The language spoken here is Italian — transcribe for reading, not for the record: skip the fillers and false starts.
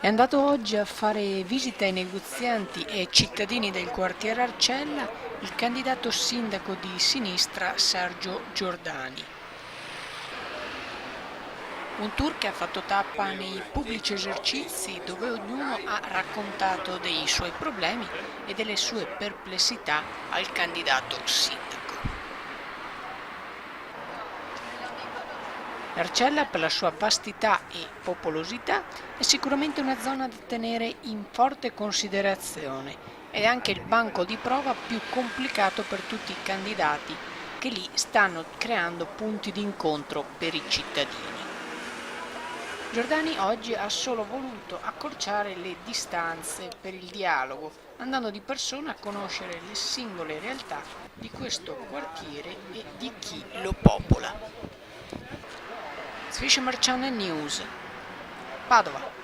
È andato oggi a fare visita ai negozianti e ai cittadini del quartiere Arcella il candidato sindaco di sinistra Sergio Giordani. Un tour che ha fatto tappa nei pubblici esercizi dove ognuno ha raccontato dei suoi problemi e delle sue perplessità al candidato sindaco. L'arcella, per la sua vastità e popolosità, è sicuramente una zona da tenere in forte considerazione ed è anche il banco di prova più complicato per tutti i candidati che lì stanno creando punti di incontro per i cittadini. Giordani oggi ha solo voluto accorciare le distanze per il dialogo, andando di persona a conoscere le singole realtà di questo quartiere e di chi lo popola. Sfiscia Merchant News, Padova.